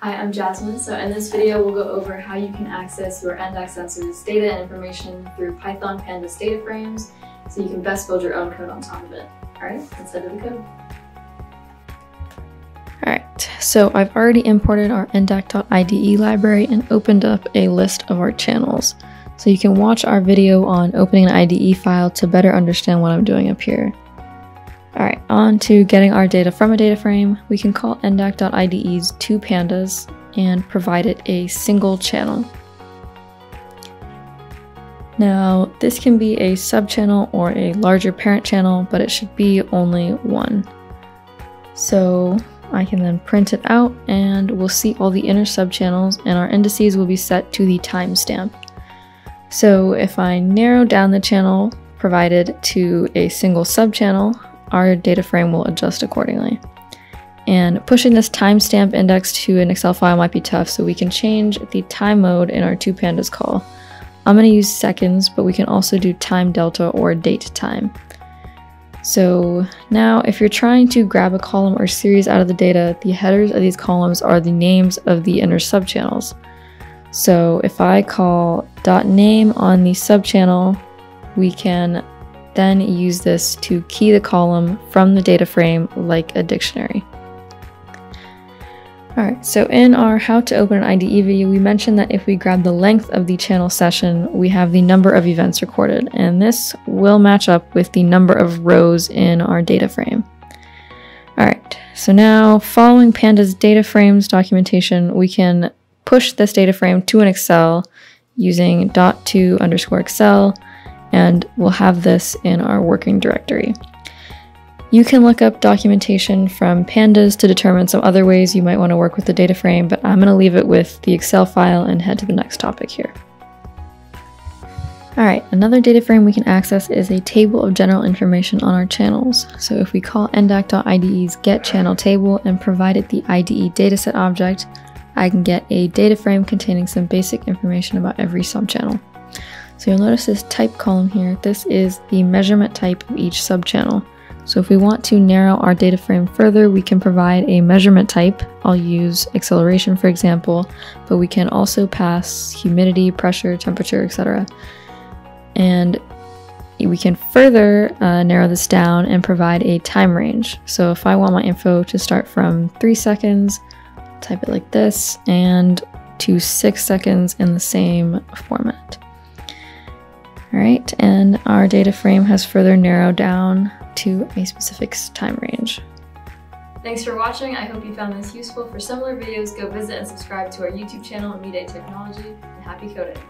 Hi, I'm Jasmine. So in this video, we'll go over how you can access your enDAQ sensors data and information through Python Pandas DataFrames so you can best build your own code on top of it. All right, let's head to the code. Alright, so I've already imported our enDAQ.IDE library and opened up a list of our channels. So you can watch our video on opening an IDE file to better understand what I'm doing up here. Alright, on to getting our data from a data frame. We can call enDAQ.IDE's toPandas and provide it a single channel. Now, this can be a subchannel or a larger parent channel, but it should be only one. So I can then print it out and we'll see all the inner subchannels, and our indices will be set to the timestamp. So if I narrow down the channel provided to a single subchannel, our data frame will adjust accordingly. And pushing this timestamp index to an Excel file might be tough, so we can change the time mode in our toPandas call. I'm going to use seconds, but we can also do time delta or date time. So now if you're trying to grab a column or series out of the data, the headers of these columns are the names of the inner subchannels. So if I call .name on the subchannel, we can then use this to key the column from the data frame like a dictionary. Alright, so in our how to open an IDE video, we mentioned that if we grab the length of the channel session, we have the number of events recorded, and this will match up with the number of rows in our data frame. Alright, so now following Pandas DataFrames documentation, we can push this data frame to an Excel using .to_Excel, and we'll have this in our working directory. You can look up documentation from Pandas to determine some other ways you might want to work with the data frame, but I'm going to leave it with the Excel file and head to the next topic here. Alright, another data frame we can access is a table of general information on our channels. So if we call enDAQ.IDE's getChannelTable and provide it the IDE dataset object, I can get a data frame containing some basic information about every subchannel. So you'll notice this type column here. This is the measurement type of each subchannel. So if we want to narrow our data frame further, we can provide a measurement type. I'll use acceleration, for example, but we can also pass humidity, pressure, temperature, etc. And we can further narrow this down and provide a time range. So if I want my info to start from 3 seconds, type it like this, and to 6 seconds in the same format. Alright, and our data frame has further narrowed down to a specific time range. Thanks for watching. I hope you found this useful. For similar videos, go visit and subscribe to our YouTube channel, Midday Technology, and happy coding!